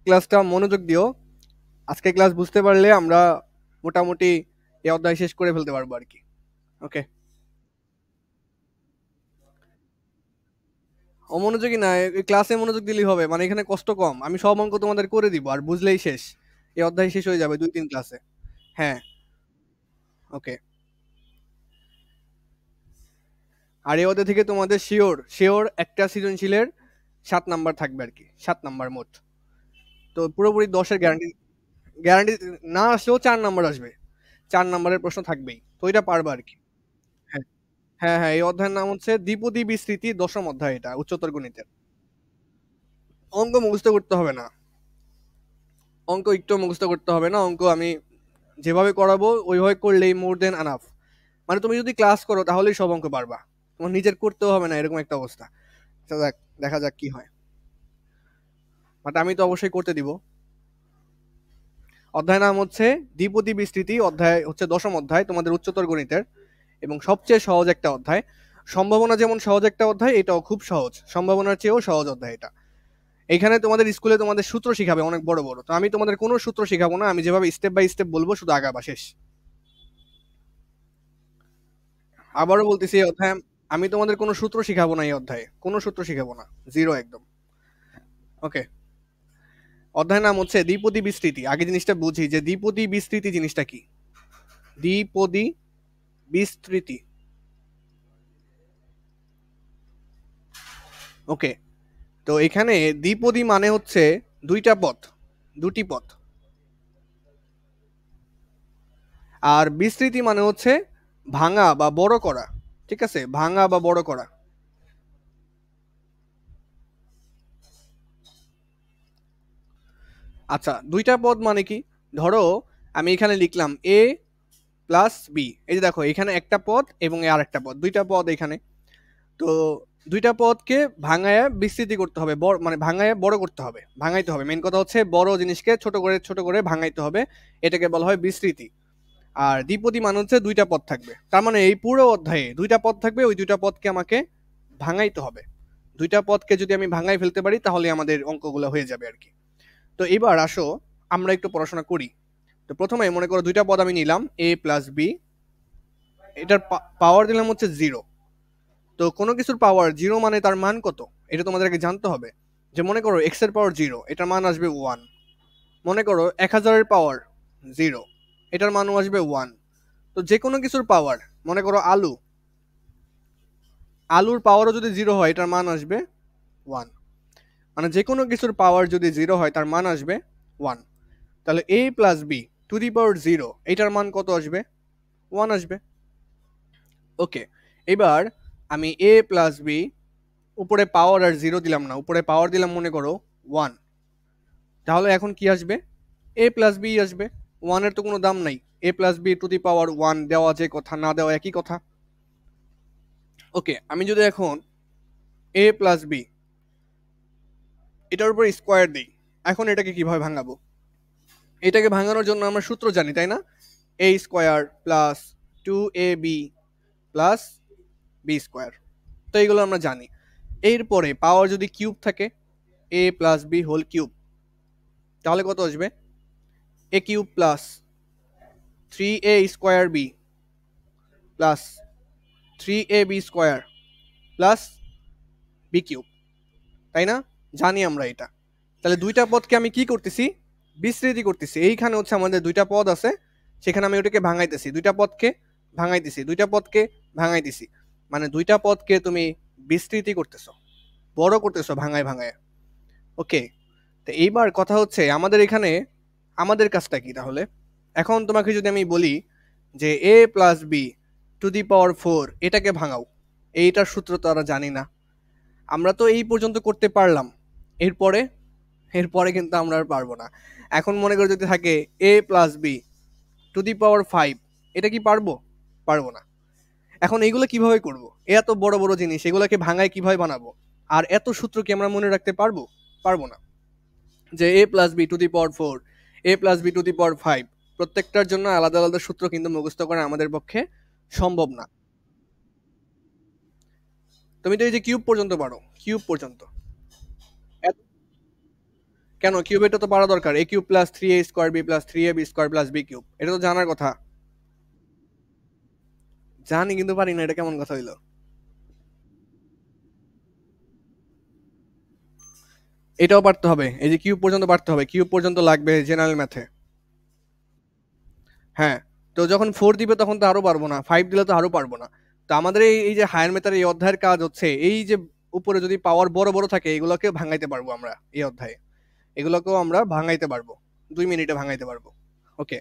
ক্লাসটা মনোযোগ দিও। আজকে ক্লাস বুঝতে পারলে আমরা মোটামুটি এই অধ্যায় শেষ করে ফেলতে পারবো আর কি। ওকে, অমনোযোগী না, এই ক্লাসে মনোযোগ দিলেই হবে, মানে এখানে কষ্ট কম, আমি সব অঙ্ক তোমাদের করে দিব আর বুঝলেই শেষ। এই অধ্যায় শেষ হয়ে যাবে 2-3 ক্লাসে। হ্যাঁ, ওকে। আর এই অধ্যায় থেকে তোমাদের শিওর শিওর একটা সৃজনশীলের 7 নাম্বার থাকবে আর কি, 7 নাম্বার মোট। তো পুরোপুরি 10-এর গ্যারান্টি, গ্যারান্টি না আসলেও 4 নাম্বার আসবে, 4 নাম্বারের প্রশ্ন থাকবেই, তো এটা পারবা আর কি। হ্যাঁ, হ্যাঁ, হ্যাঁ, এই অধ্যায়ের নাম হচ্ছে দ্বিপদী বিস্তৃতি, 10ম অধ্যায়, এটা উচ্চতর গণিতের। অঙ্ক মুখস্থ করতে হবে না, অঙ্ক একটু মুখস্থ করতে হবে না, অঙ্ক আমি যেভাবে করাবো ওইভাবে করলেই মোর দেন আনাফ। মানে তুমি যদি ক্লাস করো তাহলেই সব অঙ্ক পারবা, তোমার নিজের করতেও হবে না, এরকম একটা অবস্থা। আচ্ছা, দেখা যাক কি হয়, বাট আমি তো অবশ্যই করতে দিব। অধ্যায় নাম হচ্ছে দ্বিপদী বিস্তৃতি, অধ্যায় হচ্ছে 10ম অধ্যায় তোমাদের উচ্চতর গণিতের, এবং সবচেয়ে সহজ একটা অধ্যায়। সম্ভাবনা যেমন সহজ একটা অধ্যায়, এটাও খুব সহজ, সম্ভাবনার চেয়েও সহজ অধ্যায় এটা। এখানে তোমাদের স্কুলে তোমাদের সূত্র শিখাবে অনেক বড় বড়, তো আমি তোমাদের কোনো সূত্র শিখাবো না, আমি যেভাবে স্টেপ বাই স্টেপ বলবো শুধু আগাবা শেষ। আবারও বলতেছি, এই অধ্যায়ে আমি তোমাদের কোনো সূত্র শিখাবো না, এই অধ্যায়ে কোনো সূত্র শিখাবো না, জিরো একদম। ওকে, অধ্যায়ের নাম হচ্ছে দ্বিপদী বিস্তৃতি। আগে জিনিসটা বুঝি যে দ্বিপদী বিস্তৃতি জিনিসটা কি। দ্বিপদী বিস্তৃতি, ওকে। তো এখানে দ্বিপদী মানে হচ্ছে দুইটা পথ, দুটি পথ। আর বিস্তৃতি মানে হচ্ছে ভাঙা বা বড় করা, ঠিক আছে, ভাঙা বা বড় করা। আচ্ছা, দুইটা পদ মানে কি, ধরো আমি এখানে লিখলাম এ প্লাস বি, এই যে দেখো এখানে একটা পদ এবং আর একটা পদ, দুইটা পদ এখানে। তো দুইটা পদকে ভাঙায় বিস্তৃতি করতে হবে, মানে ভাঙায় বড় করতে হবে, ভাঙাইতে হবে, মেন কথা হচ্ছে বড় জিনিসকে ছোট করে ছোট করে ভাঙাইতে হবে, এটাকে বলা হয় বিস্তৃতি। আর দ্বিপদী মানে হচ্ছে দুইটা পদ থাকবে, তার মানে এই পুরো অধ্যায়ে দুইটা পদ থাকবে, ওই দুইটা পদকে আমাকে ভাঙাইতে হবে। দুইটা পদকে যদি আমি ভাঙাই ফেলতে পারি তাহলে আমাদের অঙ্কগুলো হয়ে যাবে আর কি। তো এবার আসো আমরা একটু পড়াশোনা করি। তো প্রথমে মনে করো দুইটা পদ আমি নিলাম এ প্লাস বি, এটার পাওয়ার দিলাম হচ্ছে 0। তো কোনো কিছুর পাওয়ার 0 মানে তার মান কত, এটা তোমাদেরকে জানতে হবে। যে মনে করো এক্স এর পাওয়ার 0, এটার মান আসবে 1। মনে করো 1000-এর পাওয়ার 0, এটার মানও আসবে 1। তো যে কোনো কিছুর পাওয়ার, মনে করো আলু, আলুর পাওয়ারও যদি 0 হয় এটার মান আসবে 1। মানে যে কোনো কিছুর পাওয়ার যদি 0 হয় তার মান আসবে 1। তাহলে a plus B to the power 0, এটার মান কত আসবে, 1 আসবে। ওকে, এবার আমি a প্লাস বি, উপরে পাওয়ার আর 0 দিলাম না, উপরে পাওয়ার দিলাম মনে করো 1। তাহলে এখন কি আসবে, a প্লাস বি আসবে। 1 এর তো কোনো দাম নাই, a plus B to the power 1 দেওয়া যে কথা, না দেওয়া একই কথা। ওকে, আমি যদি এখন a প্লাস বি এটার উপর স্কোয়ার দিই, এখন এটাকে কিভাবে ভাঙাবো। এটাকে ভাঙানোর জন্য আমরা সূত্র জানি তাই না, a square plus 2ab plus B square, তো এইগুলো আমরা জানি। এরপরে পাওয়ার যদি কিউব থাকে, a plus B whole cube, তাহলে কত আসবে, A cube plus 3a square B plus 3ab square plus B cube, তাই না, জানি আমরা এটা। তাহলে দুইটা পদকে আমি কি করতেছি, বিস্তৃতি করতেছি। এইখানে হচ্ছে আমাদের দুইটা পদ আছে, সেখানে আমি ওটাকে ভাঙাইতেছি, দুইটা পদকে ভাঙাইতেছি, দুইটা পদকে ভাঙাইতেছি, মানে দুইটা পদকে তুমি বিস্তৃতি করতেছো, বড় করতেছো ভাঙায় ভাঙায়। ওকে, তো এইবার কথা হচ্ছে আমাদের এখানে আমাদের কাজটা কি তাহলে। এখন তোমাকে যদি আমি বলি যে a plus B to the power 4 এটাকে ভাঙাও, এইটার সূত্র তো আমরা জানি না, আমরা তো এই পর্যন্ত করতে পারলাম, এরপরে এরপরে কিন্তু আমরা আর পারবো না। এখন মনে করে যদি থাকে a plus B to the power 5, এটা কি পারবো, পারবো না। এখন এইগুলো কিভাবে করব, এত বড় বড় জিনিস এগুলোকে ভাঙায় কিভাবে বানাবো, আর এত সূত্র কি আমরা মনে রাখতে পারবো, পারবো না। যে a plus B to the power 4, a plus B to the power 5, প্রত্যেকটার জন্য আলাদা আলাদা সূত্র কিন্তু মুখস্থ করা আমাদের পক্ষে সম্ভব না। তুমি তো এই যে কিউব পর্যন্ত পারো, কিউব পর্যন্ত। এত- কেন কিউব, এটা তো পারা দরকার, A cube plus 3a square B plus 3ab square plus B cube, এটা তো জানার কথা। জানি কিন্তু পারি না, এটা কেমন কথা হইলো? এটাও পারতে হবে, এই যে কিউব পর্যন্ত পারতে হবে, কিউব পর্যন্ত লাগবে জেনারেল ম্যাথে। হ্যাঁ, তো যখন 4 দিবে তখন তো আরো পারবো না, 5 দিলে তো আরো পারবো না। তো আমাদের এই যে হায়ার ম্যাথের এই অধ্যায়ের কাজ হচ্ছে এই যে উপরে যদি পাওয়ার বড় বড় থাকে এগুলোকে ভাঙাইতে পারবো আমরা এই অধ্যায়ে, এগুলোকেও আমরা ভাঙাইতে পারবো, 2 মিনিটে ভাঙাইতে পারবো। ওকে,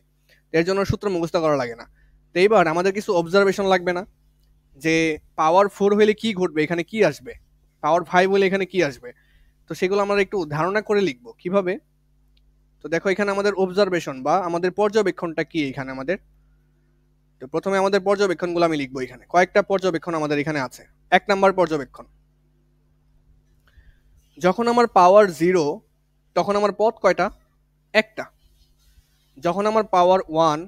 এর জন্য সূত্র মুখস্থ করা লাগে না। তো এইবার আমাদের কিছু অবজারভেশন লাগবে না, যে পাওয়ার 4 হলে কি ঘটবে, এখানে কি আসবে, পাওয়ার 5 হলে এখানে কি আসবে। তো সেগুলো আমরা একটু ধারণা করে লিখবো কিভাবে। তো দেখো এখানে আমাদের অবজারভেশন বা আমাদের পর্যবেক্ষণটা কি এখানে আমাদের। তো প্রথমে আমাদের পর্যবেক্ষণগুলো আমি লিখবো, এখানে কয়েকটা পর্যবেক্ষণ আমাদের এখানে আছে। 1 নাম্বার পর্যবেক্ষণ, যখন আমার পাওয়ার 0 তখন আমার পদ কয়টা, একটা। যখন আমার পাওয়ার 1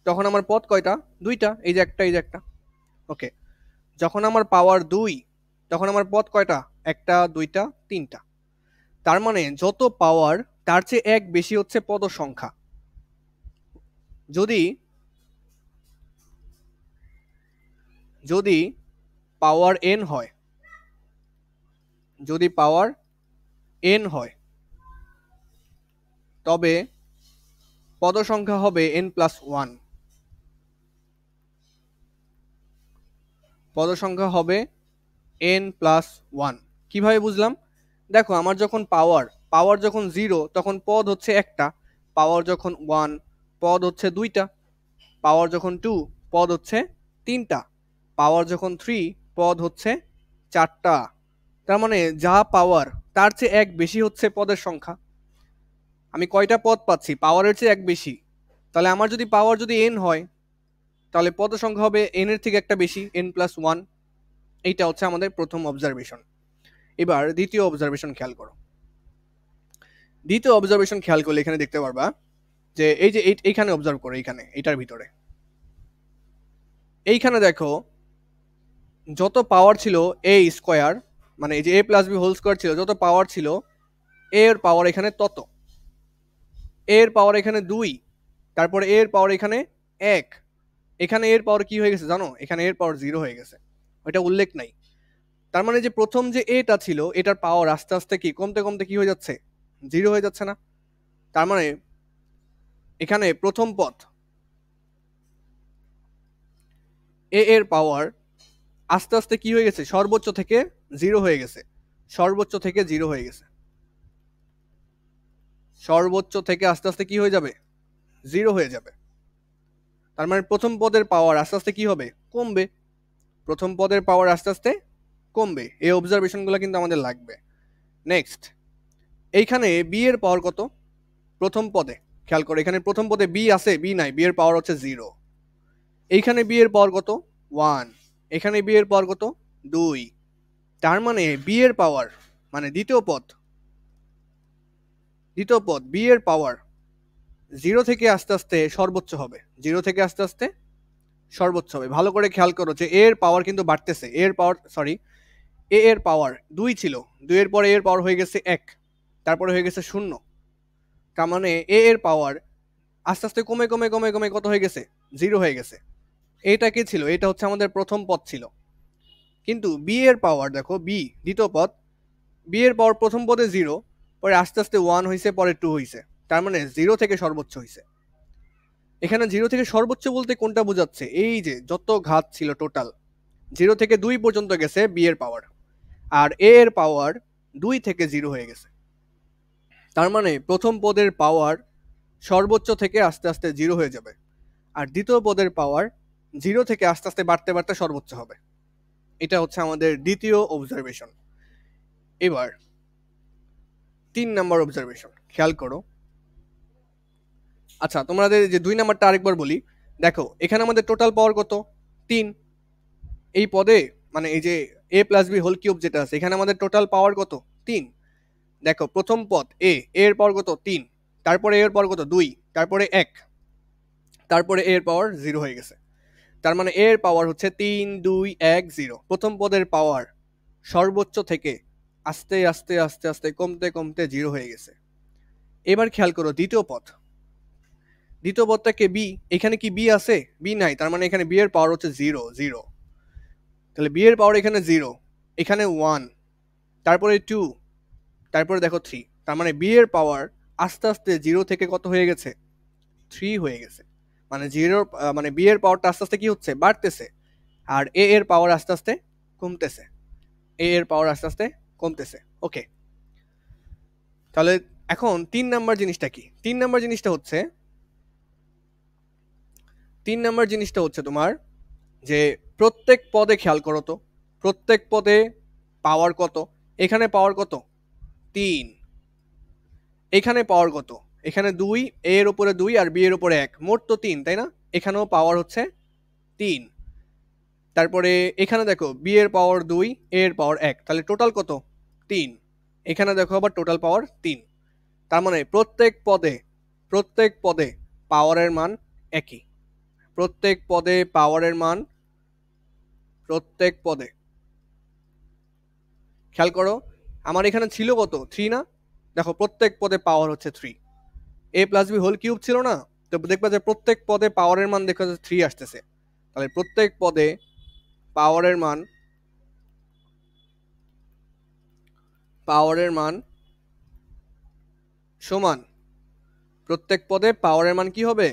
তখন আমার পদ কয়টা, দুইটা, এই যে একটা এই যে একটা। ওকে, যখন আমার পাওয়ার 2 তখন আমার পদ কয়টা, একটা দুইটা তিনটা। তার মানে যত পাওয়ার তার চেয়ে এক বেশি হচ্ছে পদ সংখ্যা। যদি যদি পাওয়ার n হয়, যদি পাওয়ার n হয় তবে পদ সংখ্যা হবে n+1, পদ সংখ্যা হবে n+1। কিভাবে বুঝলাম, দেখো আমার যখন পাওয়ার পাওয়ার যখন 0 তখন পদ হচ্ছে একটা, পাওয়ার যখন 1 পদ হচ্ছে দুইটা, পাওয়ার যখন 2 পদ হচ্ছে তিনটা, পাওয়ার যখন 3 পদ হচ্ছে চারটা। তার মানে যা পাওয়ার তার চেয়ে এক বেশি হচ্ছে পদের সংখ্যা। আমি কয়টা পদ পাচ্ছি, পাওয়ারের চেয়ে এক বেশি। তাহলে আমার যদি পাওয়ার যদি n হয় তাহলে পদ সংখ্যা হবে n এর থেকে একটা বেশি, n+1। এইটা হচ্ছে আমাদের প্রথম অবজারভেশন। এবার দ্বিতীয় অবজারভেশন খেয়াল করো। দ্বিতীয় অবজারভেশন খেয়াল করলে এখানে দেখতে পারবা যে এই যে এইখানে অবজার্ভ করো, এইখানে এটার ভিতরে এইখানে দেখো যত পাওয়ার ছিল এ স্কোয়ার, মানে এই যে a+b হোল স্কোয়ার ছিল, যত পাওয়ার ছিল এ এর পাওয়ার এখানে তত, এ এর পাওয়ার এখানে 2, তারপরে এ এর পাওয়ার এখানে 1, এখানে এর পাওয়ার কি হয়ে গেছে জানো, এখানে এর পাওয়ার 0 হয়ে গেছে, ওইটা উল্লেখ নাই। তার মানে যে প্রথম যে এটা ছিল এটার পাওয়ার আস্তে আস্তে কি কমতে কমতে কি হয়ে যাচ্ছে, 0 হয়ে যাচ্ছে না। তার মানে এখানে প্রথম পদ এ এর পাওয়ার আস্তে আস্তে কি হয়ে গেছে, সর্বোচ্চ থেকে 0 হয়ে গেছে, সর্বোচ্চ থেকে 0 হয়ে গেছে, সর্বোচ্চ থেকে আস্তে আস্তে কি হয়ে যাবে, 0 হয়ে যাবে। তার মানে প্রথম পদের পাওয়ার আস্তে আস্তে কি হবে, কমবে, প্রথম পদের পাওয়ার আস্তে আস্তে কমবে। এই অবজারভেশনগুলো কিন্তু আমাদের লাগবে। নেক্সট, এইখানে বি এর পাওয়ার কত, প্রথম পদে খেয়াল করো, এখানে প্রথম পদে বি আছে, বি নাই, বি এর পাওয়ার হচ্ছে 0। এইখানে বি এর পাওয়ার কত, 1, এখানে বি এর পাওয়ার কত, 2। তার মানে বি এর পাওয়ার, মানে দ্বিতীয় পদ বি এর পাওয়ার 0 থেকে আস্তে আস্তে সর্বোচ্চ হবে, 0 থেকে আস্তে আস্তে সর্বোচ্চ হবে। ভালো করে খেয়াল করো যে এর পাওয়ার কিন্তু বাড়তেছে, এর পাওয়ার সরি এ এর পাওয়ার 2 ছিল, 2 এর পরে এর পাওয়ার হয়ে গেছে 1, তারপরে হয়ে গেছে 0। তার মানে এ এর পাওয়ার আস্তে আস্তে কমে কমে কমে কমে কত হয়ে গেছে, 0 হয়ে গেছে। এটা কি ছিল, এটা হচ্ছে আমাদের প্রথম পদ ছিল। কিন্তু বি এর পাওয়ার দেখো, বি দ্বিতীয় পদ, বি এর পাওয়ার প্রথম পদে 0, পরে আস্তে আস্তে 1 হয়েছে, পরে 2 হয়েছে, তার মানে 0 থেকে সর্বোচ্চ হয়েছে। এখানে 0 থেকে সর্বোচ্চ বলতে কোনটা বোঝাচ্ছে, এই যে যত ঘাত ছিল টোটাল 0 থেকে 2 পর্যন্ত গেছে বি এর পাওয়ার, আর এ এর পাওয়ার 2 থেকে 0 হয়ে গেছে। তার মানে প্রথম পদের পাওয়ার সর্বোচ্চ থেকে আস্তে আস্তে 0 হয়ে যাবে, আর দ্বিতীয় পদের পাওয়ার 0 থেকে আস্তে আস্তে বাড়তে বাড়তে সর্বোচ্চ হবে। এটা হচ্ছে আমাদের দ্বিতীয় অবজারভেশন। এবার 3 নাম্বার অবজারভেশন খেয়াল করো। আচ্ছা, তোমাদের যে 2 নাম্বারটা আরেকবার বলি। দেখো এখানে আমাদের টোটাল পাওয়ার কত, 3। এই পদে মানে এই যে a+b হোল কিউব যেটা আছে, এখানে আমাদের টোটাল পাওয়ার কত, 3। দেখো প্রথম পদ এর পাওয়ার কত, 3, তারপরে এর পাওয়ার কত, 2, তারপরে 1, তারপরে এর পাওয়ার 0 হয়ে গেছে। তার মানে এর পাওয়ার হচ্ছে 3 2 1 0। প্রথম পদের পাওয়ার সর্বোচ্চ থেকে আস্তে আস্তে আস্তে আস্তে কমতে কমতে 0 হয়ে গেছে। এবার খেয়াল করো দ্বিতীয় পদটাকে বি, এখানে কি বি আছে? বি নাই, তার মানে এখানে বি এর পাওয়ার হচ্ছে 0 0। তাহলে বি এর পাওয়ার এখানে 0, এখানে 1, তারপরে 2, তারপরে দেখো 3। তার মানে বি এর পাওয়ার আস্তে আস্তে 0 থেকে কত হয়ে গেছে? 3 হয়ে গেছে। মানে 0 মানে বি এর পাওয়ারটা আস্তে আস্তে কি হচ্ছে? বাড়তেছে। আর এ এর পাওয়ার আস্তে আস্তে কমতেছে। এ এর পাওয়ার আস্তে আস্তে কমতেছে। ওকে, তাহলে এখন 3 নাম্বার জিনিসটা কি? 3 নাম্বার জিনিসটা হচ্ছে তোমার যে প্রত্যেক পদে খেয়াল করো তো, প্রত্যেক পদে পাওয়ার কত? এখানে পাওয়ার কত? 3। এখানে পাওয়ার কত? এখানে 2, এ এর উপরে 2 আর বি এর উপরে 1, মোট তো 3, তাই না? এখানেও পাওয়ার হচ্ছে 3। তারপরে এখানে দেখো বি এর পাওয়ার 2, এ এর পাওয়ার 1, তাহলে টোটাল কত? 3। এখানে দেখো আবার টোটাল পাওয়ার 3। তার মানে প্রত্যেক পদে পাওয়ারের মান একই। প্রত্যেক পদে পাওয়ারের মান, প্রত্যেক পদে খেয়াল করো, আমার এখানে ছিল কত? 3 না? দেখো প্রত্যেক পদে পাওয়ার হচ্ছে 3। এ প্লাস বি হোল কিউব ছিল না? তো দেখবা যে প্রত্যেক পদে পাওয়ারের মান দেখা যাচ্ছে 3 আসতেছে। তাহলে প্রত্যেক পদে পাওয়ারের মান সমান, প্রত্যেক পদে পাওয়ারের মান কি হবে?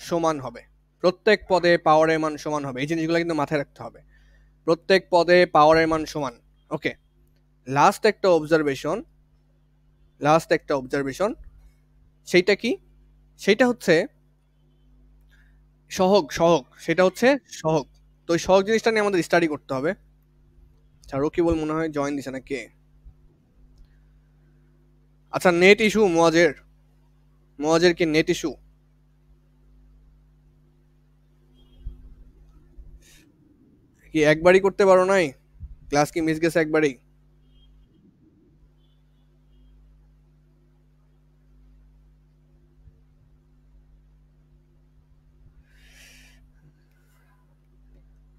সমান হবে। প্রত্যেক পদে পাওয়ারের মান সমান হবে, এই জিনিসগুলো কিন্তু মাথায় রাখতে হবে। প্রত্যেক পদে পাওয়ারের মান সমান। ওকে, লাস্ট একটা অবজারভেশন, সেইটা কি? সেইটা হচ্ছে সহগ, সেটা হচ্ছে সহগ। তো ওই সহগ জিনিসটা নিয়ে আমাদের স্টাডি করতে হবে। আচ্ছা, রকিবুল মনে হয় জয়েন দিছে না কে? আচ্ছা, নেট ইস্যু মোয়াজের কি নেট ইস্যু? কি একবারই করতে পারো নাই? ক্লাস কি মিস গেছে একবারই?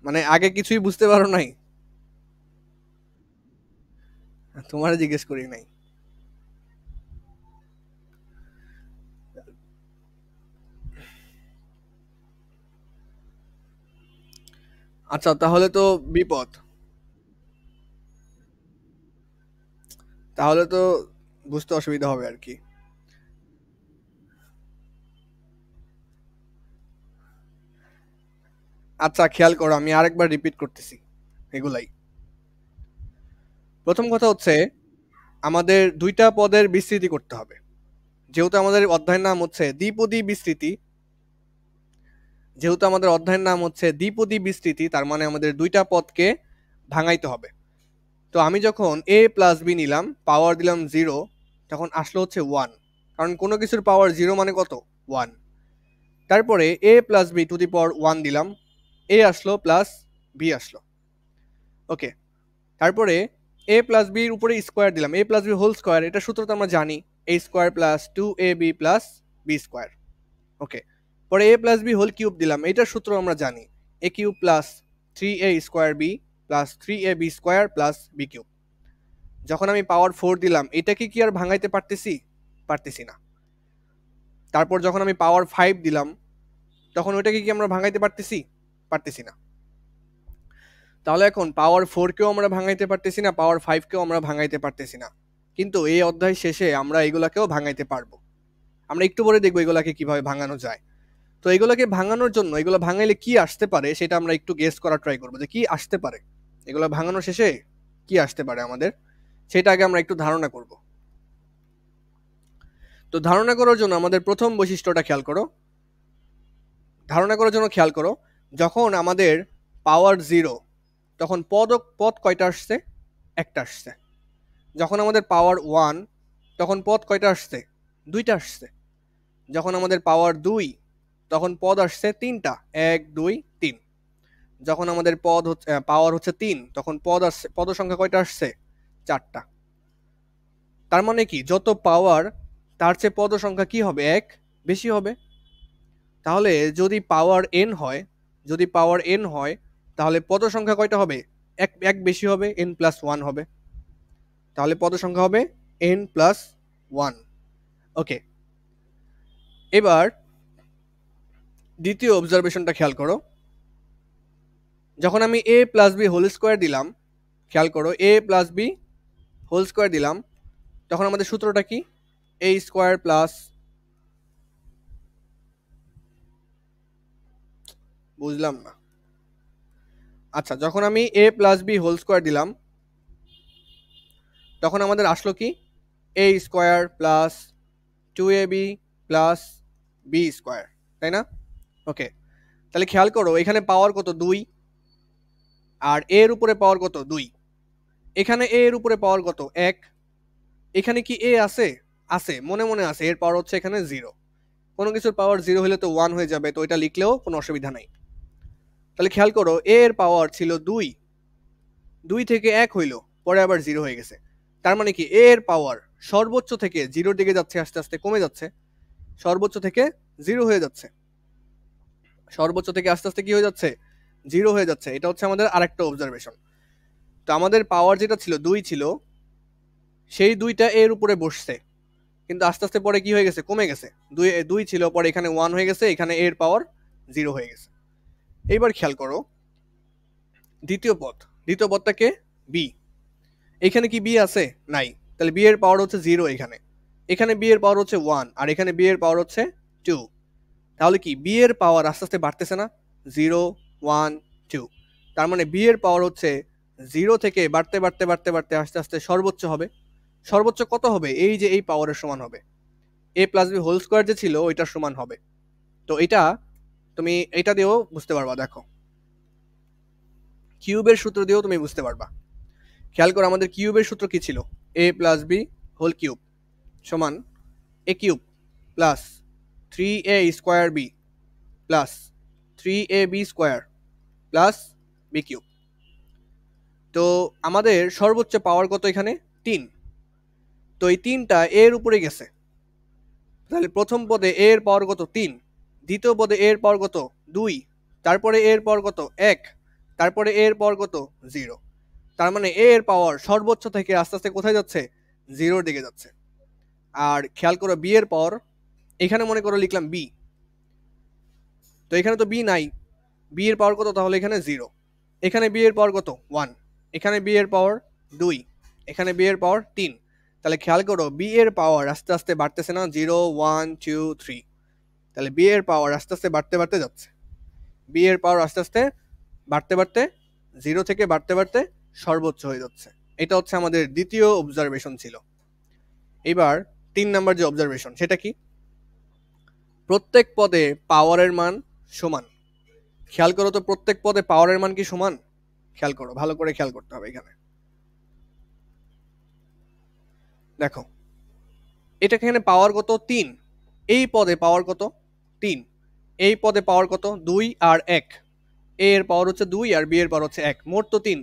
মানে আগে কিছুই বুঝতে পারো নাই? তোমার জিজ্ঞেস করি নাই। আচ্ছা, তাহলে তো বিপদ। তাহলে তো বুঝতে অসুবিধা হবে আর কি। আচ্ছা, খেয়াল করো, আমি আরেকবার রিপিট করতেছি এগুলাই। প্রথম কথা হচ্ছে আমাদের দুইটা পদের বিস্তৃতি করতে হবে। যেহেতু আমাদের অধ্যায়ের নাম হচ্ছে দ্বিপদী বিস্তৃতি, তার মানে আমাদের দুইটা পদকে ভাঙাইতে হবে। তো আমি যখন এ প্লাস বি নিলাম, পাওয়ার দিলাম 0, তখন আসলো হচ্ছে 1, কারণ কোনো কিছুর পাওয়ার 0 মানে কত? 1। তারপরে এ plus B to the power 1 দিলাম, এ আসলো প্লাস বি আসলো। ওকে, তারপরে এ প্লাস বির উপরে স্কোয়ার দিলাম, A plus B whole square, এটা সূত্র তো আমরা জানি, A square plus 2ab plus B square. Okay, পরে A plus B whole cube দিলাম, এটার সূত্র আমরা জানি, A cube plus 3a square B plus 3ab square plus B cube. যখন আমি পাওয়ার 4 দিলাম, এটাকে কি আর ভাঙাইতে পারতেছি না। তারপর যখন আমি পাওয়ার 5 দিলাম, তখন ওইটাকে কি আমরা ভাঙাইতে পারতেছি না। তাহলে এখন পাওয়ার 4 কেও আমরা ভাঙাইতে পারতেছি না, পাওয়ার 5 কেও আমরা ভাঙাইতে পারতেছি না, কিন্তু এই অধ্যায় শেষে আমরা এগুলাকেও ভাঙাইতে পারবো। আমরা একটু পরে দেখবো এগুলাকে কিভাবে ভাঙানো যায়। তো এগুলাকে ভাঙানোর জন্য, এগুলো ভাঙাইলে কি আসতে পারে সেটা আমরা একটু গেস করার ট্রাই করবো, যে কি আসতে পারে এগুলো ভাঙানোর শেষে, কি আসতে পারে আমাদের, সেটা আগে আমরা একটু ধারণা করব। তো ধারণা করার জন্য আমাদের প্রথম বৈশিষ্ট্যটা খেয়াল করো, যখন আমাদের পাওয়ার 0, তখন পদ কয়টা আসছে? একটা আসছে। যখন আমাদের পাওয়ার 1, তখন পদ কয়টা আসছে? দুইটা আসছে। যখন আমাদের পাওয়ার 2, তখন পদ আসছে তিনটা, 1 2 3। যখন আমাদের পাওয়ার হচ্ছে 3, তখন পদ সংখ্যা কয়টা আসছে? চারটা। তার মানে কি, যত পাওয়ার তার চেয়ে পদ সংখ্যা কি হবে? এক বেশি হবে। তাহলে যদি পাওয়ার n হয়, তাহলে পদ সংখ্যা কয়টা হবে? এক বেশি হবে, n প্লাস 1 হবে। তাহলে পদ সংখ্যা হবে n প্লাস 1। ওকে, এবার দ্বিতীয় অবজারভেশনটা খেয়াল করো। যখন আমি a plus B whole square দিলাম, খেয়াল করো a plus B whole square দিলাম, তখন আমাদের সূত্রটা কি? a স্কোয়ার প্লাস, বুঝলাম না। আচ্ছা, যখন আমি a plus B whole square দিলাম তখন আমাদের আসলো কি? a square plus 2ab plus B square, তাই না? ওকে, তাহলে খেয়াল করো এখানে পাওয়ার কত? 2, আর a এর উপরে পাওয়ার কত? 2। এখানে a এর উপরে পাওয়ার কত? 1। এখানে কি a আছে? আছে, মনে মনে আছে, এর পাওয়ার হচ্ছে এখানে 0। কোনো কিছুর পাওয়ার 0 হলে তো 1 হয়ে যাবে, তো এটা লিখলেও কোনো অসুবিধা নাই। তাহলে খেয়াল করো a এর পাওয়ার ছিল 2, 2 থেকে 1 হইল, পরে আবার 0 হয়ে গেছে। তার মানে কি a এর পাওয়ার সর্বোচ্চ থেকে 0 দিকে যাচ্ছে, আস্তে আস্তে কমে যাচ্ছে, সর্বোচ্চ থেকে 0 হয়ে যাচ্ছে, সর্বোচ্চ থেকে আস্তে আস্তে কি হয়ে যাচ্ছে? 0 হয়ে যাচ্ছে। এটা হচ্ছে আমাদের আরেকটা অবজারভেশন। তো আমাদের পাওয়ার যেটা ছিল 2 ছিল, সেই 2টা এর উপরে বসছে, কিন্তু আস্তে আস্তে পরে কি হয়ে গেছে? কমে গেছে। 2 ছিল, পরে এখানে 1 হয়ে গেছে, এখানে এর পাওয়ার 0 হয়ে গেছে। এইবার খেয়াল করো দ্বিতীয় পদ, দ্বিতীয় পদটাকে বি। এখানে কি বি আছে? নাই। তাহলে বি এর পাওয়ার হচ্ছে 0 এখানে, এখানে বি এর পাওয়ার হচ্ছে 1, আর এখানে বি এর পাওয়ার হচ্ছে 2। তাহলে কি বি এর পাওয়ার আস্তে আস্তে বাড়তেছে না? 0, 1, 2। তার মানে বি এর পাওয়ার হচ্ছে 0 থেকে বাড়তে বাড়তে বাড়তে বাড়তে আস্তে আস্তে সর্বোচ্চ হবে। সর্বোচ্চ কত হবে? এই যে এই পাওয়ারের সমান হবে, a plus B whole square যে ছিল ওইটার সমান হবে। তো এটা তুমি এটা দিয়েও বুঝতে পারবা। দেখো কিউবের সূত্র দিয়েও তুমি বুঝতে পারবা। খেয়াল করো আমাদের কিউবের সূত্র কি ছিল? a plus B whole cube সমান a cube plus 3a square B plus 3ab square plus B cube. তো আমাদের সর্বোচ্চ পাওয়ার কত এখানে? 3। তো এই 3টা এর উপরে গেছে, তাহলে প্রথম পদে a এর পাওয়ার কত? 3। দ্বিতীয় পদে a এর পাওয়ার কত? 2। তারপরে a এর পাওয়ার কত? 1। তারপরে a এর পাওয়ার কত? 0। তার মানে a এর পাওয়ার সর্বোচ্চ থেকে আস্তে আস্তে কোথায় যাচ্ছে? 0 এর দিকে যাচ্ছে। আর খেয়াল করো b এর পাওয়ার, এখানে মনে করো লিখলাম b, তো এখানে তো b নাই, b এর পাওয়ার কত? তাহলে এখানে 0। এখানে b এর পাওয়ার কত? 1। এখানে b এর পাওয়ার 2। এখানে b এর পাওয়ার 3। তাহলে খেয়াল করো b এর পাওয়ার আস্তে আস্তে বাড়তেছে না? 0, 1, 2, 3। তাহলে বি এর পাওয়ার আস্তে আস্তে বাড়তে বাড়তে যাচ্ছে, বি এর পাওয়ার আস্তে আস্তে বাড়তে বাড়তে 0 থেকে বাড়তে বাড়তে সর্বোচ্চ হয়ে যাচ্ছে। এটা হচ্ছে আমাদের দ্বিতীয় অবজারভেশন ছিল। এবার 3 নাম্বার যে অবজারভেশন সেটা কি? প্রত্যেক পদে পাওয়ারের মান সমান। খেয়াল করো তো প্রত্যেক পদে পাওয়ারের মান কি সমান? খেয়াল করো, ভালো করে খেয়াল করতে হবে। এখানে দেখো এটা এখানে পাওয়ার কত? 3। এই পদে পাওয়ার কত? 3। এই পদে পাওয়ার কত? 2 আর 1। a এর পাওয়ার হচ্ছে 2 আর b এর পাওয়ার হচ্ছে 1, মোট তো 3।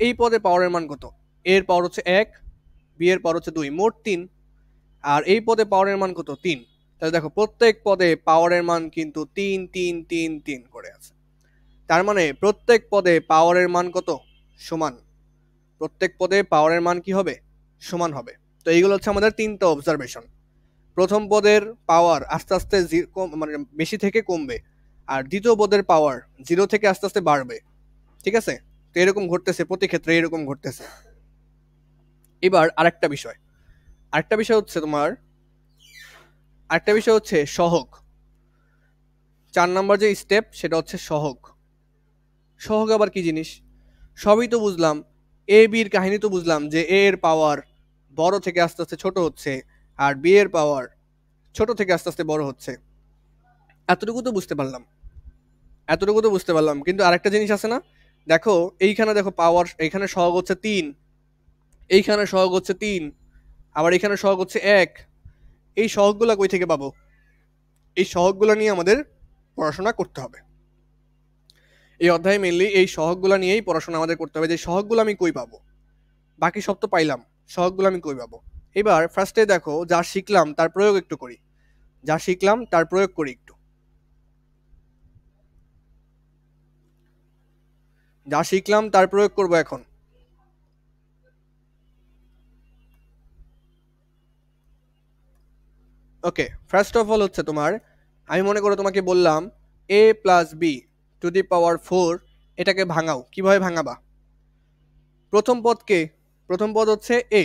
এই পদে পাওয়ারের মান কত? a এর পাওয়ার হচ্ছে 1, b এর পাওয়ার হচ্ছে 2, মোট 3। আর এই পদে পাওয়ারের মান কত? 3। তাহলে দেখো প্রত্যেক পদে পাওয়ারের মান কিন্তু 3 3 3 3 করে আছে। তার মানে প্রত্যেক পদে পাওয়ারের মান কত? সমান। প্রত্যেক পদে পাওয়ারের মান কি হবে? সমান হবে। তো এইগুলো হচ্ছে আমাদের 3টা অবজারভেশন। প্রথম পদের পাওয়ার আস্তে আস্তে মানে বেশি থেকে কমবে, আর দ্বিতীয় পদের পাওয়ার 0 থেকে আস্তে আস্তে বাড়বে। ঠিক আছে? তো এরকম ঘটতেছে, প্রতি ক্ষেত্রে এরকম ঘটতেছে। এবার আরেকটা বিষয়, আরেকটা বিষয় হচ্ছে তোমার, আরেকটা বিষয় হচ্ছে সহগ। 4 নাম্বার যে স্টেপ সেটা হচ্ছে সহগ। সহগ আবার কি জিনিস? সবই তো বুঝলাম, এ বির কাহিনী তো বুঝলাম যে এ এর পাওয়ার বড় থেকে আস্তে আস্তে ছোট হচ্ছে, আর বি এর পাওয়ার ছোট থেকে আস্তে আস্তে বড় হচ্ছে। এতটুকু তো বুঝতে পারলাম, এতটুকু তো বুঝতে পারলাম, কিন্তু আরেকটা জিনিস আছে না? দেখো এইখানে দেখো পাওয়ার, এখানে সহগ হচ্ছে 3, এইখানে সহগ হচ্ছে 3, আবার এখানে সহগ হচ্ছে 1। এই সহগগুলা কই থেকে পাবো? এই সহগগুলা নিয়ে আমাদের পড়াশোনা করতে হবে। এই অধ্যায়ে মেনলি এই সহগগুলা নিয়েই পড়াশোনা আমাদের করতে হবে, যে সহগগুলো আমি কই পাবো। বাকি সব তো পাইলাম, সহগগুলো আমি কই পাবো? এবার ফার্স্টে দেখো যা শিখলাম তার প্রয়োগ একটু করি, যা শিখলাম তার প্রয়োগ করি একটু। যা শিখলাম তার প্রয়োগ করব এখন। ওকে, ফার্স্ট অফ অল হচ্ছে তোমার, আমি মনে করো তোমাকে বললাম a plus B to the power 4, এটাকে ভাঙাও। কিভাবে ভাঙাবা? প্রথম পদকে, প্রথম পদ হচ্ছে a,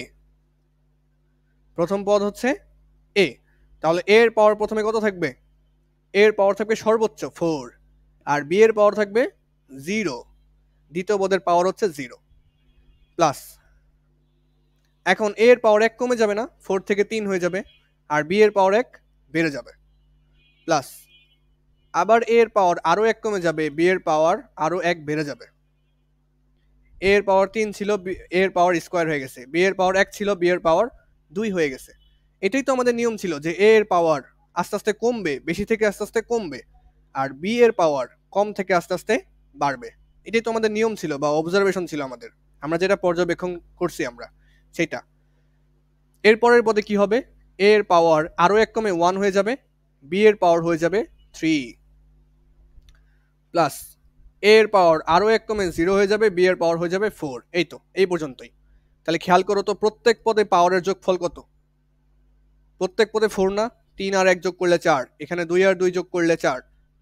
প্রথম পদ হচ্ছে a, তাহলে a এর পাওয়ার প্রথমে কত থাকবে? a এর পাওয়ার থাকবে সর্বোচ্চ 4, আর b এর পাওয়ার থাকবে 0, দ্বিতীয় পদের পাওয়ার হচ্ছে 0, প্লাস এখন a এর পাওয়ার 1 কমে যাবে না, 4 থেকে 3 হয়ে যাবে, আর b এর পাওয়ার 1 বেড়ে যাবে, প্লাস আবার a এর পাওয়ার আরো 1 কমে যাবে, b এর পাওয়ার আরো 1 বেড়ে যাবে, a এর পাওয়ার 3 ছিল, a এর পাওয়ার স্কয়ার হয়ে গেছে, b এর পাওয়ার 1 ছিল, b এর পাওয়ার 2 হয়ে গেছে। এটাই তো আমাদের নিয়ম ছিল যে a এর পাওয়ার আস্তে আস্তে কমবে, বেশি থেকে আস্তে আস্তে কমবে, আর b এর পাওয়ার কম থেকে আস্তে আস্তে বাড়বে। এটাই তো আমাদের নিয়ম ছিল বা অবজারভেশন ছিল আমাদের, আমরা যেটা পর্যবেক্ষণ করছি আমরা সেটা। এরপরের পদে কি হবে? a এর পাওয়ার আরো 1 কমে 1 হয়ে যাবে, b এর পাওয়ার হয়ে যাবে 3, প্লাস a এর পাওয়ার আরো 1 কমে 0 হয়ে যাবে, b এর পাওয়ার হয়ে যাবে 4। এই তো, এই পর্যন্তই। তাহলে খেয়াল করো তো প্রত্যেক পদে পাওয়ারের যোগফল কত? প্রত্যেক পদে 4 না? 3 আর 1 যোগ করলে 4, এখানে 2 আর 2 যোগ করলে 4,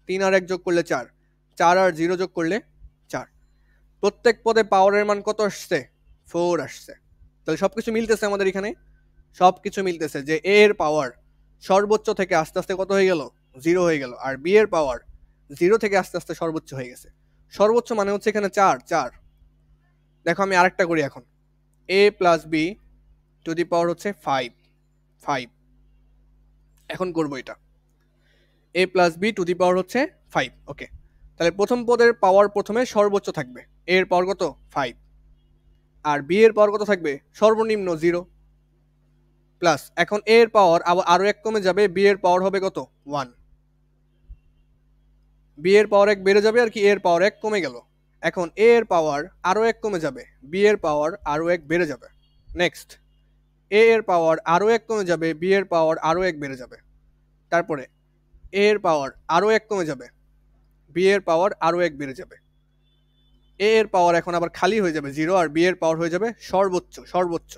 3 আর 1 যোগ করলে 4, 4 আর 0 যোগ করলে 4। প্রত্যেক পদে পাওয়ারের মান কত আসছে? 4 আসছে। তাহলে সবকিছু মিলতেছে আমাদের এখানে, সবকিছু মিলতেছে যে a এর পাওয়ার সর্বোচ্চ থেকে আস্তে আস্তে কত হয়ে গেল? 0 হয়ে গেল, আর b এর পাওয়ার 0 থেকে আস্তে আস্তে সর্বোচ্চ হয়ে গেছে। সর্বোচ্চ মানে হচ্ছে এখানে 4, 4। দেখো আমি আরেকটা করি এখন, a plus B to the power হচ্ছে 5, 5। এখন করবো এটা, a plus B to the power হচ্ছে 5। ওকে, তাহলে প্রথম পদের পাওয়ার প্রথমে সর্বোচ্চ থাকবে, a এর পাওয়ার কত? 5, আর b এর পাওয়ার কত থাকবে? সর্বনিম্ন 0, প্লাস এখন a এর পাওয়ার আরো 1 কমে যাবে, b এর পাওয়ার হবে কত? 1, b এর পাওয়ার 1 বেড়ে যাবে, আর কি a এর পাওয়ার 1 কমে গেল। এখন a এর পাওয়ার আরো 1 কমে যাবে, b এর পাওয়ার আরো 1 বেড়ে যাবে। নেক্সট, a এর পাওয়ার আরো 1 কমে যাবে, b এর পাওয়ার আরো 1 বেড়ে যাবে। তারপরে a এর পাওয়ার আরো 1 কমে যাবে, b এর পাওয়ার আরো 1 বেড়ে যাবে। a এর পাওয়ার এখন আবার খালি হয়ে যাবে 0, আর b এর পাওয়ার হয়ে যাবে সর্বোচ্চ, সর্বোচ্চ।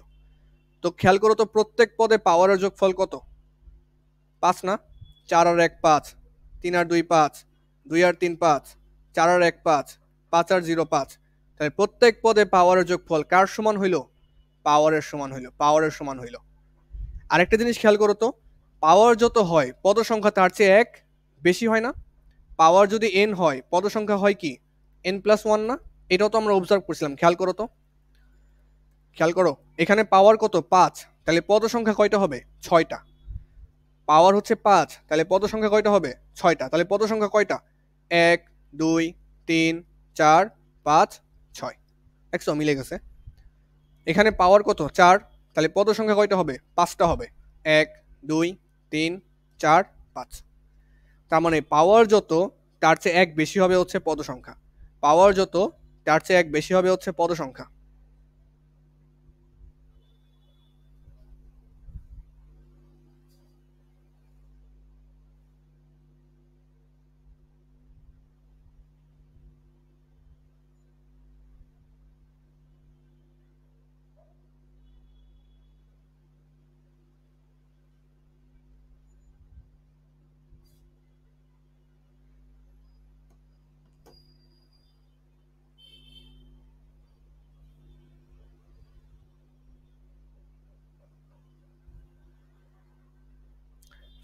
তো খেয়াল করো তো প্রত্যেক পদে পাওয়ারের যোগফল কত? 5 না? 4 আর 1 5, 3 আর 2 5, 2 আর 3 5, 4 আর 1 5, 5 আর 0 5। তাহলে প্রত্যেক পদে পাওয়ারের যোগফল কার সমান হইল? পাওয়ারের সমান হইল, পাওয়ারের সমান হইল। আরেকটা জিনিস খেয়াল করো তো, পাওয়ার যত হয় পদ সংখ্যা তার চেয়ে 1 বেশি হয় না? পাওয়ার যদি n হয় পদ সংখ্যা হয় কি n প্লাস 1 না? এটাও তো আমরা অবজার্ভ করছিলাম, খেয়াল করো তো, খেয়াল করো এখানে পাওয়ার কত? 5, তাহলে পদ সংখ্যা কয়টা হবে? 6টা। পাওয়ার হচ্ছে 5, তাহলে পদ সংখ্যা কয়টা হবে? 6টা। তাহলে পদ সংখ্যা কয়টা? 1 2 3 4 5 6। দেখছো মিলে গেছে। এখানে পাওয়ার কত? 4, তাহলে পদ সংখ্যা কয়টা হবে? 5টা হবে। 1 2 3 4 5। তার মানে পাওয়ার যত তার চেয়ে 1 বেশি হবে হচ্ছে পদ সংখ্যা, পাওয়ার যত তার চেয়ে 1 বেশি হবে হচ্ছে পদ সংখ্যা।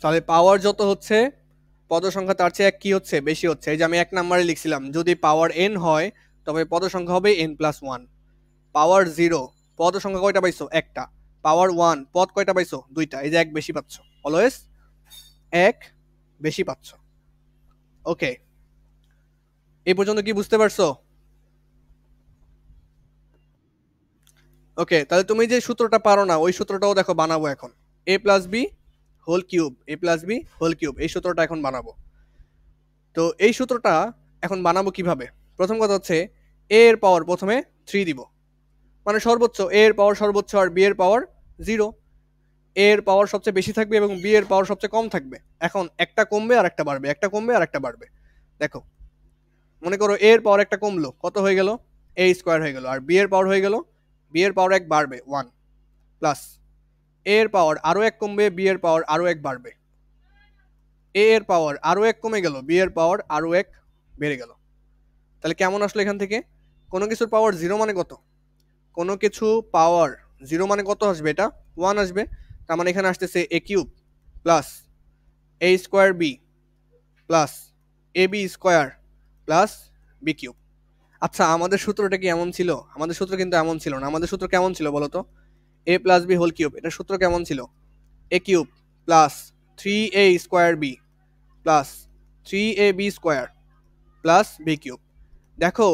তাহলে পাওয়ার যত হচ্ছে পদ সংখ্যা তার চেয়ে 1 কি হচ্ছে? বেশি হচ্ছে। এই যে আমি 1 নম্বরে লিখছিলাম, যদি পাওয়ার n হয় তবে পদ সংখ্যা হবে n প্লাস 1। পাওয়ার 0 পদ সংখ্যা কয়টা পাইছো? একটা। পাওয়ার 1 পদ কয়টা পাইছো? দুইটা। এই যে 1 বেশি পাচ্ছ, অলওয়েজ 1 বেশি পাচ্ছ। ওকে, এই পর্যন্ত কি বুঝতে পারছো? ওকে, তাহলে তুমি যে সূত্রটা পারো না ওই সূত্রটাও দেখো বানাবো এখন। a plus B whole cube, a plus B whole cube, এই সূত্রটা এখন বানাবো। তো এই সূত্রটা এখন বানাবো কিভাবে? প্রথম কথা হচ্ছে a এর পাওয়ার প্রথমে 3 দিব, মানে সর্বোচ্চ a এর পাওয়ার সর্বোচ্চ, আর b এর পাওয়ার 0। a এর পাওয়ার সবচেয়ে বেশি থাকবে এবং b এর পাওয়ার সবচেয়ে কম থাকবে। এখন একটা কমবে আর একটা বাড়বে, একটা কমবে আর একটা বাড়বে। দেখো মনে করো a এর পাওয়ার একটা কমলো, কত হয়ে গেল? a স্কয়ার হয়ে গেল, আর b এর পাওয়ার হয়ে গেল, b এর পাওয়ার 1 বাড়বে 1, প্লাস a এর পাওয়ার আরো 1 কমবে, b এর পাওয়ার আরো 1 বাড়বে, এ এর পাওয়ার আরও এক কমে গেল, বি এর পাওয়ার আরও এক বেড়ে গেল। তাহলে কেমন আসলো এখান থেকে? কোনো কিছুর পাওয়ার জিরো মানে কত? কোনো কিছু পাওয়ার জিরো মানে কত আসবে? এটা 1 আসবে। তার মানে এখানে আসতেছে A cube plus A square B plus A B square plus B cube. আচ্ছা, আমাদের সূত্রটা কি এমন ছিল? আমাদের সূত্র কিন্তু এমন ছিল না। আমাদের সূত্র কেমন ছিল বলো তো? A plus B whole cube. এটার সূত্র কেমন ছিল? A cube plus 3a square B plus 3ab square plus B cube. দেখো,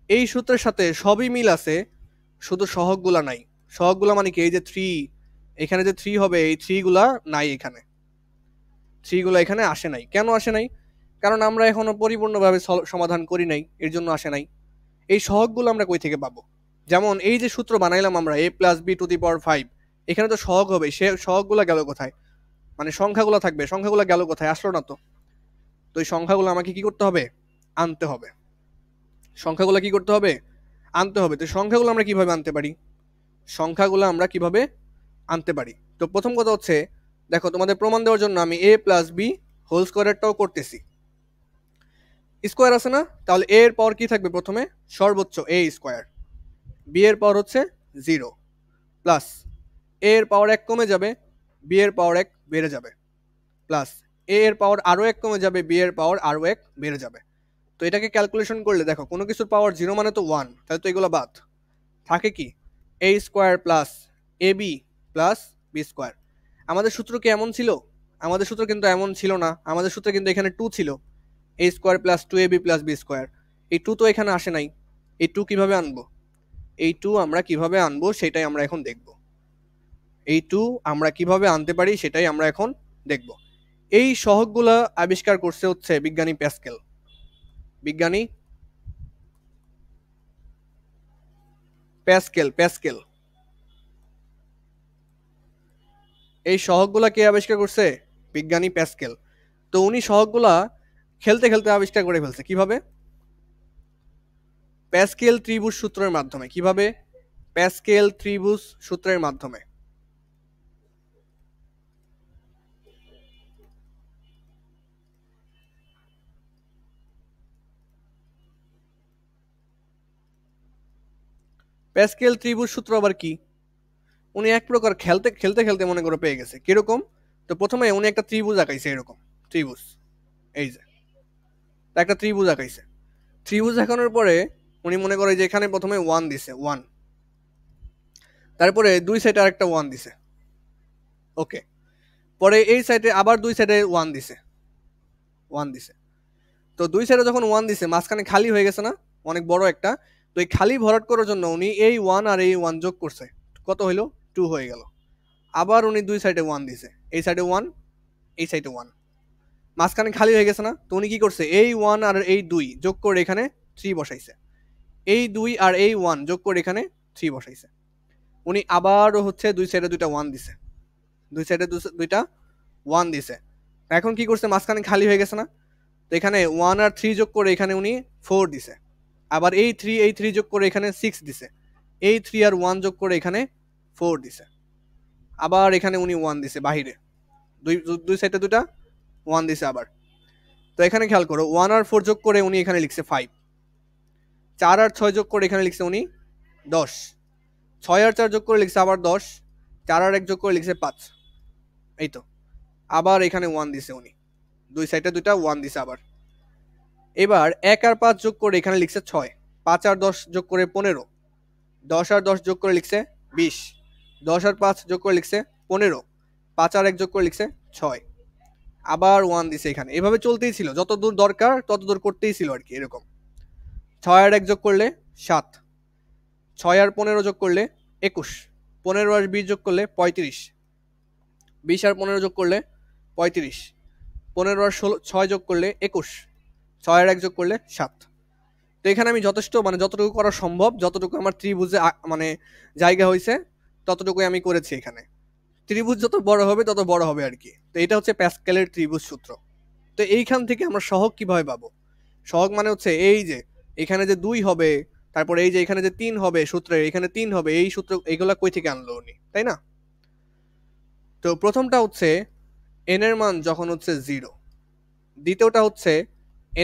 এই সূত্রের সাথে সবই মিল আছে, শুধু সহগগুলা নাই। সহগগুলা মানে কি? এই যে 3, এখানে যে 3 হবে, এই 3 গুলা নাই এখানে। 3 গুলা এখানে আসে নাই। কেন আসে নাই? কারণ আমরা এখনো পরিপূর্ণভাবে সমাধান করি নাই, এর জন্য আসে নাই। এই সহগগুলো আমরা কই থেকে পাবো? যেমন এই যে সূত্র বানাইলাম আমরা a plus B to the power 5, এখানে তো সহগ হবে, সে সহগগুলো গেল কোথায়? মানে সংখ্যাগুলো থাকবে, সংখ্যাগুলো গেল কোথায়? আসলো না তো। তো এই সংখ্যাগুলো আমাকে কি করতে হবে? আনতে হবে। সংখ্যাগুলো কি করতে হবে? আনতে হবে। তো সংখ্যাগুলো আমরা কিভাবে আনতে পারি? সংখ্যাগুলো আমরা কিভাবে আনতে পারি? তো প্রথম কথা হচ্ছে, দেখো তোমাদের প্রমাণ দেওয়ার জন্য আমি a প্লাস বি হোল স্কোয়ারটাও করতেছি। স্কোয়ার আছে না? তাহলে a এর পাওয়ার কি থাকবে? প্রথমে সর্বোচ্চ a স্কোয়ার, বি এর পাওয়ার হচ্ছে 0 প্লাস এ এর পাওয়ার 1 কমে যাবে, বি এর পাওয়ার 1 বেড়ে যাবে, প্লাস এ এর পাওয়ার আরও 1 কমে যাবে, বি এর পাওয়ার আরও 1 বেড়ে যাবে। তো এটাকে ক্যালকুলেশন করলে দেখো, কোনো কিছুর পাওয়ার 0 মানে তো 1, তাহলে তো এগুলো বাদ। থাকে কি? এ square plus A B plus B square. আমাদের সূত্র কি এমন ছিল? আমাদের সূত্র কিন্তু এমন ছিল না। আমাদের সূত্রে কিন্তু এখানে 2 ছিল, A square plus 2ab plus B square. এই 2 তো এখানে আসে নাই। এই 2 কিভাবে আনবো? এই 2 আমরা কিভাবে আনবো সেটাই আমরা এখন দেখব। এই 2 আমরা কিভাবে আনতে পারি সেটাই আমরা এখন দেখব। এই সহগগুলা আবিষ্কার করছে হচ্ছে বিজ্ঞানী প্যাসকেল। বিজ্ঞানী প্যাসকেল, প্যাসকেল। এই সহগগুলা কে আবিষ্কার করছে? বিজ্ঞানী প্যাসকেল। তো উনি সহগগুলা খেলতে খেলতে আবিষ্কার করে ফেলছে। কিভাবে? প্যাসকেল ত্রিভুজ সূত্রের মাধ্যমে। কিভাবে? প্যাসকেল ত্রিভুজ সূত্রের মাধ্যমে। প্যাসকেল ত্রিভুজ সূত্র আবার কি? উনি এক প্রকার খেলতে খেলতে খেলতে মনে করে পেয়ে গেছে। কিরকম? তো প্রথমে উনি একটা ত্রিভুজ আঁকাইছে, এরকম ত্রিভুজ। এই যে একটা ত্রিভুজ আঁকাইছে। ত্রিভুজ আঁকানোর পরে উনি মনে করে যে এখানে প্রথমে 1 দিছে, 1, তারপরে দুই সাইডে আরেকটা 1 দিছে। ওকে। পরে এই সাইডে আবার দুই সাইডে 1 দিছে, 1 দিছে। তো দুই সাইডে যখন 1 দিছে, মাঝখানে খালি হয়ে গেছে না অনেক বড় একটা? তো এই খালি ভরাট করার জন্য উনি এই 1 আর এই 1 যোগ করছে। কত হইলো? 2 হয়ে গেল। আবার উনি দুই সাইডে 1 দিছে, এই সাইডে 1, এই সাইডে 1, মাঝখানে খালি হয়ে গেছে না? তো উনি কি করছে? এই 1 আর এই 2 যোগ করে এখানে 3 বসাইছে। এই 2 আর এই 1 যোগ করে এখানে 3 বসাইছে। উনি আবারও হচ্ছে দুই সাইডে দুইটা 1 দিছে, দুই সাইডে দুইটা 1 দিছে। এখন কি করছে? মাঝখানে খালি হয়ে গেছে না? তো এখানে 1 আর 3 যোগ করে এখানে উনি 4 দিছে। আবার এই 3 যোগ করে এখানে 6 দিছে। এই 3 আর 1 যোগ করে এখানে 4 দিছে। আবার এখানে উনি 1 দিছে বাহিরে, দুই দুই সাইডে দুইটা 1 দিছে আবার। তো এখানে খেয়াল করো, 1 আর 4 যোগ করে উনি এখানে লিখছে 5, 4 আর 6 যোগ করে এখানে লিখছে উনি 10, 6 আর 4 যোগ করে লিখছে আবার 10, 4 আর 1 যোগ করে লিখছে 5। এই তো আবার এখানে 1 দিছে উনি, দুই সাইডে দুইটা 1 দিছে আবার। এবার 1 আর 5 যোগ করে এখানে লিখছে 6, 5 আর 10 যোগ করে 15, 10 আর 10 যোগ করে লিখছে 20, 10 আর 5 যোগ করে লিখছে 15, 5 আর 1 যোগ করে লিখছে 6, আবার 1 দিছে এখানে। এভাবে চলতেই ছিল, যত দূর দরকার তত দূর করতেই ছিল আর কি। এরকম 6 আর 1 যোগ করলে 7, 6 আর 15 যোগ করলে 21, 15 আর 20 যোগ করলে 35, 20 আর 15 যোগ করলে 35, 15 আর 6 যোগ করলে 21, 6 আর 1 যোগ করলে 7। তো এখানে আমি যথেষ্ট মানে যতটুকু করা সম্ভব, যতটুকু আমার ত্রিভুজে মানে জায়গা হয়েছে ততটুকুই আমি করেছি এখানে। ত্রিভুজ যত বড় হবে তত বড় হবে আর কি। তো এটা হচ্ছে প্যাসকেলের ত্রিভুজ সূত্র। তো এইখান থেকে আমরা সহগ কিভাবে পাবো? সহগ মানে হচ্ছে এই যে এখানে যে 2 হবে, তারপরে এই যে এখানে যে 3 হবে, সূত্রে এখানে 3 হবে, এই সূত্র এগুলা কই থেকে আনলো উনি, তাই না? তো প্রথমটা হচ্ছে n এর মান যখন হচ্ছে 0, দ্বিতীয়টা হচ্ছে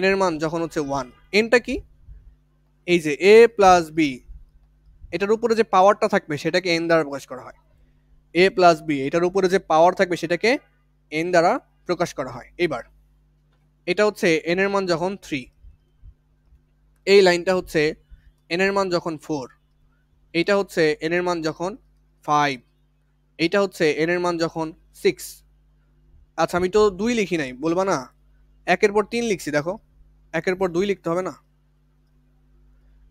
n এর মান যখন হচ্ছে 1। nটা কি? এই যে a প্লাস b, এটার উপরে যে পাওয়ারটা থাকবে সেটাকে n দ্বারা প্রকাশ করা হয়। a প্লাস b, এটার উপরে যে পাওয়ার থাকবে সেটাকে n দ্বারা প্রকাশ করা হয়। এবার এটা হচ্ছে n এর মান যখন 3, এই লাইনটা হচ্ছে n এর মান যখন 4, এইটা হচ্ছে n এর মান যখন 5, এইটা হচ্ছে n এর মান যখন 6। আচ্ছা আমি তো 2 লিখি নাই, বলবা না? একের পর 3 লিখছি, দেখো একের পর 2 লিখতে হবে না?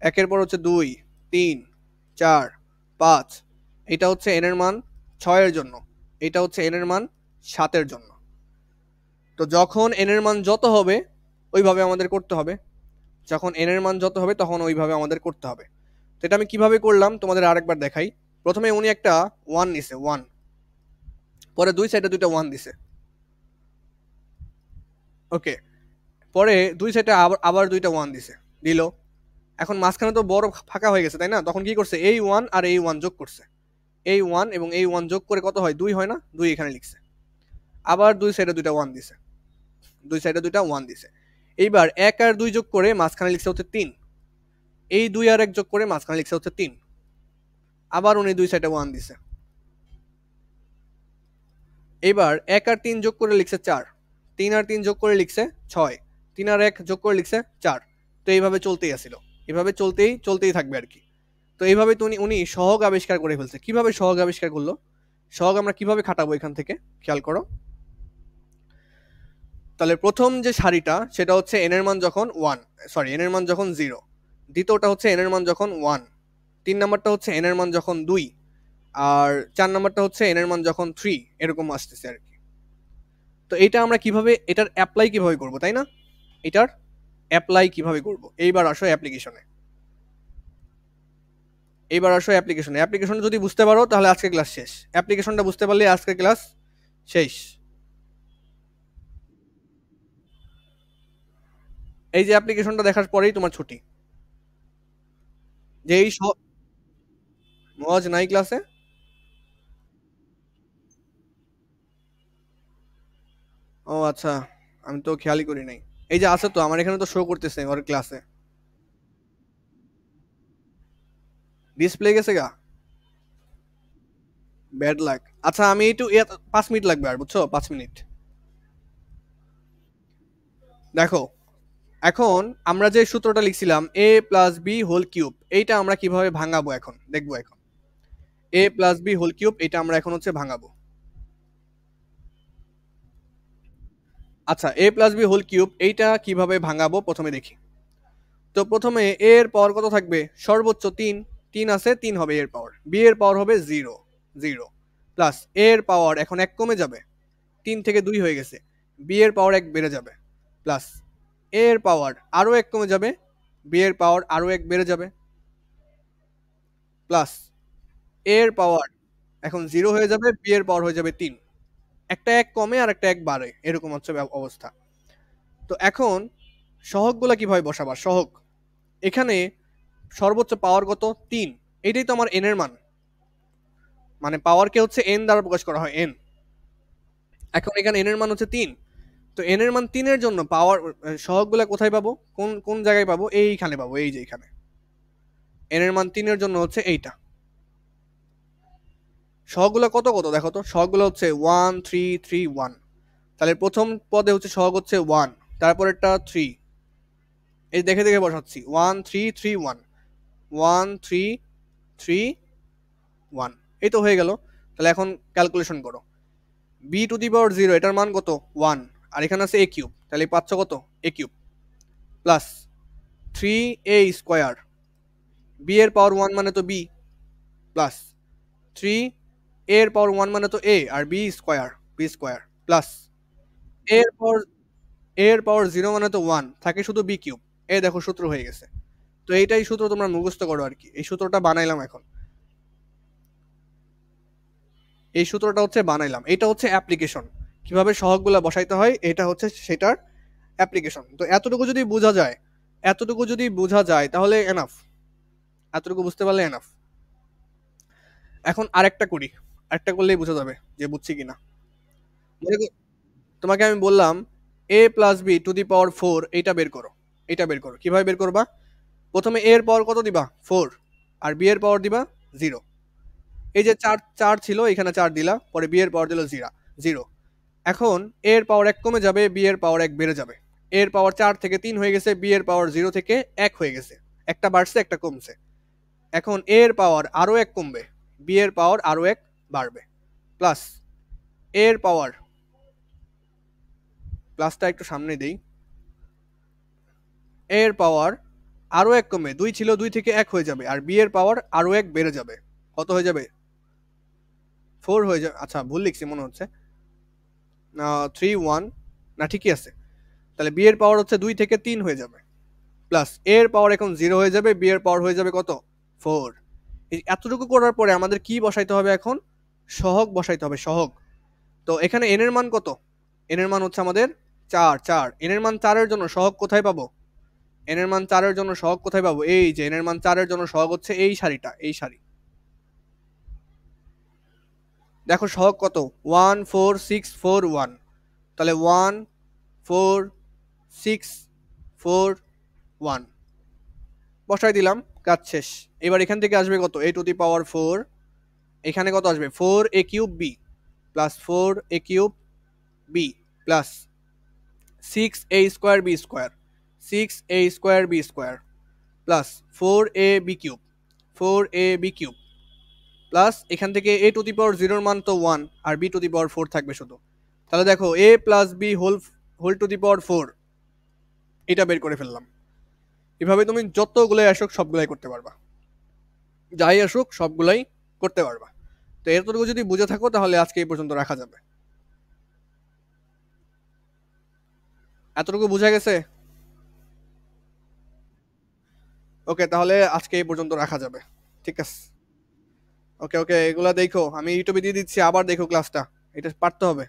একের পর হচ্ছে 2, 3, 4, 5, এটা হচ্ছে n এর মান 6 এর জন্য, এটা হচ্ছে n এর মান 7 এর জন্য। তো যখন n এর মান যত হবে ওইভাবে আমাদের করতে হবে, যখন n এর মান যত হবে তখন ওইভাবে আমাদের করতে হবে। তো এটা আমি কিভাবে করলাম তোমাদের আরেকবার দেখাই। প্রথমে উনি একটা 1 নিছে, 1, পরে দুই সাইডে দুইটা 1 দিছে, ওকে, পরে দুই সাইডে আবার আবার দুইটা 1 দিছে, দিল। এখন মাঝখানে তো বড় ফাঁকা হয়ে গেছে তাই না? তখন কি করছে, এই 1 আর এই 1 যোগ করছে, এই 1 এবং এই 1 যোগ করে কত হয়, 2 হয় না? 2 এখানে লিখছে। আবার দুই সাইডে দুইটা 1 দিছে, দুই সাইডে দুইটা 1 দিছে। এইবার 1 আর 2 যোগ করে মাঝখানে লিখছে হচ্ছে 3, এই 2 আর 1 যোগ করে মাঝখানে লিখছে হচ্ছে 3। আবার উনি দুই সাইডে 1 দিছে। এবার 1 আর 3 যোগ করে লিখছে 4, 3 আর 3 যোগ করে লিখছে 6, 3 আর 1 যোগ করে লিখছে 4। তো এইভাবে চলতেই আসিল, এভাবে চলতেই চলতেই থাকবে আর কি। তো এইভাবে তো উনি সহগ আবিষ্কার করে ফেলছে। কিভাবে সহগ আবিষ্কার করলো? সহগ আমরা কিভাবে খাটাবো এখান থেকে খেয়াল করো। তাহলে প্রথম যে সারিটা সেটা হচ্ছে n এর মান যখন 1, সরি n এর মান যখন 0, দ্বিতীয়টা হচ্ছে n এর মান যখন 1, তিন নাম্বারটা হচ্ছে n এর মান যখন 2, আর চার নাম্বারটা হচ্ছে n এর মান যখন 3, এরকম আসতেছে আর কি। তো এটা আমরা কিভাবে, এটার অ্যাপ্লাই কিভাবে করব তাই না? এটার অ্যাপ্লাই কিভাবে করব, এইবার আসো অ্যাপ্লিকেশনে। এইবার আসো অ্যাপ্লিকেশনে। অ্যাপ্লিকেশন যদি বুঝতে পারো তাহলে আজকে ক্লাস শেষ, অ্যাপ্লিকেশনটা বুঝতে পারলে আজকে ক্লাস শেষ। এই যে অ্যাপ্লিকেশনটা দেখার পরেই তোমার ছুটি। যে এই মজ নাই ক্লাসে? ও আচ্ছা, আমি তো খেয়ালই করি নাই। এই যে আছে তো, আমার এখানে তো শো করতেছে ওর ক্লাসে। ডিসপ্লে গেছে গা? Bad luck. আচ্ছা আমি একটু 5 মিনিট লাগবে আর, বুঝছো, 5 মিনিট। দেখো এখন আমরা যে সূত্রটা লিখছিলাম a plus B whole cube, এইটা আমরা কিভাবে ভাঙাবো এখন দেখবো। এখন a plus B whole cube এটা আমরা এখন হচ্ছে ভাঙাবো। আচ্ছা a plus B whole cube এইটা কিভাবে ভাঙাবো প্রথমে দেখি। তো প্রথমে a এর পাওয়ার কত থাকবে, সর্বোচ্চ 3, 3 আছে, 3 হবে এর পাওয়ার, b এর পাওয়ার হবে 0, 0, প্লাস a এর পাওয়ার এখন 1 কমে যাবে, 3 থেকে 2 হয়ে গেছে, b এর পাওয়ার 1 বেড়ে যাবে, প্লাস a এর পাওয়ার আরো 1 কমে যাবে, b এর পাওয়ার আরো 1 বেড়ে যাবে, প্লাস a এর পাওয়ার এখন 0 হয়ে যাবে, b এর পাওয়ার হয়ে যাবে 3, একটা 1 কমে আর একটা 1 বাড়ে, এরকম হচ্ছে অবস্থা। তো এখন সহগগুলা কিভাবে বসাবা? সহগ এখানে সর্বোচ্চ পাওয়ার কত, 3, এটাই তো আমার n এর মান, মানে পাওয়ারকে হচ্ছে n দ্বারা প্রকাশ করা হয়, n। এখন এখানে n এর মান হচ্ছে 3, তো n এর মান 3 এর জন্য পাওয়ার সহগগুলা কোথায় পাবো, কোন কোন জায়গায় পাবো, এইখানে পাবো, এই যে এখানে n এর মান 3 এর জন্য হচ্ছে এইটা। সহগগুলা কত কত দেখো তো, সহগগুলো হচ্ছে 1 3 3 1। তাহলে প্রথম পদে হচ্ছে সহগ হচ্ছে 1, তারপরেরটা 3, এই দেখে দেখে বসাচ্ছি 1 3 3 1, 1 3 3 1, এই তো হয়ে গেল। তাহলে এখন ক্যালকুলেশন করো, বি টু দি পাওয়ার 0 এটার মান কত, 1, আর এখানে আছে এ কিউব, তাহলে পাচ্ছ কত, A cube, plus 3a square, B এর পাওয়ার 1 মানে তো বি, প্লাস 3 এর পাওয়ার 1 মানে তো এ, আর B square, B square, plus এর পাওয়ার এর পাওয়ার 0 মানে তো 1, থাকে শুধু বি কিউব। এই দেখো সূত্র হয়ে গেছে। তো এইটাই সূত্র, তোমরা মুখস্থ করো আর কি। এই সূত্রটা বানাইলাম এখন, এই সূত্রটা হচ্ছে বানাইলাম, এটা হচ্ছে অ্যাপ্লিকেশন, কিভাবে সহগগুলা বসাইতে হয়, এটা হচ্ছে সেটার অ্যাপ্লিকেশন। তো এতটুকু যদি বোঝা যায়, এতটুকু যদি বোঝা যায় তাহলে এনাফ, এতটুকু বুঝতে পারলে এনাফ। এখন আরেকটা করি, আরেকটা করলেই বোঝা যাবে যে বুঝছি কিনা। তোমাকে আমি বললাম এ plus B to the power 4 এইটা বের করো। এটা বের করো। কিভাবে বের করবা? প্রথমে এ এর পাওয়ার কত দিবা? 4 আর বি এর পাওয়ার দিবা 0। এই যে 4 ছিল এখানে 4 দিলা, পরে বি এর পাওয়ার দিল 0। এখন এ এর পাওয়ার 1 কমে যাবে, বি এর পাওয়ার 1 বেড়ে যাবে। এ এর পাওয়ার 4 থেকে 3 হয়ে গেছে, বি এর পাওয়ার 0 থেকে 1 হয়ে গেছে। একটা বাড়ছে একটা কমছে। এখন এ এর পাওয়ার আরো 1 কমবে, বি এর পাওয়ার আরো 1 বাড়বে। প্লাস এ এর পাওয়ার, প্লাসটা একটু সামনে দেই, এ এর পাওয়ার আরো 1 কমবে, 2 ছিল 2 থেকে 1 হয়ে যাবে, আর বি এর পাওয়ার আরো 1 বেড়ে যাবে। কত হয়ে যাবে? 4 হয়ে যাবে। আচ্ছা ভুল লিখছি মনে হচ্ছে। 3 1 না ঠিকই আছে। তাহলে বি এর পাওয়ার হচ্ছে 2 থেকে 3 হয়ে যাবে। প্লাস এ এর পাওয়ার এখন 0 হয়ে যাবে, বি এর পাওয়ার হয়ে যাবে কত? 4। এই এতটুকু করার পরে আমাদের কি বসাইতে হবে এখন? সহগ বসাইতে হবে, সহগ। তো এখানে এন এর মান কত? এন এর মান হচ্ছে আমাদের 4। এন এর মান 4 এর জন্য সহগ কোথায় পাবো? এন এর মান 4 এর জন্য সহগ কোথায় পাবো? এই যে এন এর মান 4 এর জন্য সহগ হচ্ছে এই সারিটা, এই সারি। দেখো সহগ কত? 1 4 6 4 1। তাহলে 1 4 6 4 1 বসাই দিলাম, কাজ শেষ। এবার এখান থেকে আসবে কত? এ টু দি পাওয়ার 4। এখানে কত আসবে? 4 এ cube B plus 4 A cube B plus 6 A square B square, 6 A square B square plus 4 A B cube, 4 A B cube plus এখান থেকে এ টু দি পাওয়ার 0 মান তো 1 আর বি টু দি পাওয়ার 4 থাকবে শুধু। তাহলে দেখো A plus B whole to the power 4 এটা বের করে ফেললাম। এভাবে তুমি যতগুলাই আসুক সবগুলাই করতে পারবা, যাই আসুক সবগুলাই করতে পারবা। তো এতটুকু যদি বুঝে থাকো তাহলে আজকে এই পর্যন্ত রাখা যাবে। এতটুকু বুঝা গেছে? ওকে, তাহলে আজকে এই পর্যন্ত রাখা যাবে। ঠিক আছে। ওকে ওকে, এগুলা দেখো, আমি ইউটিউবে দিয়ে দিচ্ছি, আবার দেখো ক্লাসটা, এটা পারতে হবে।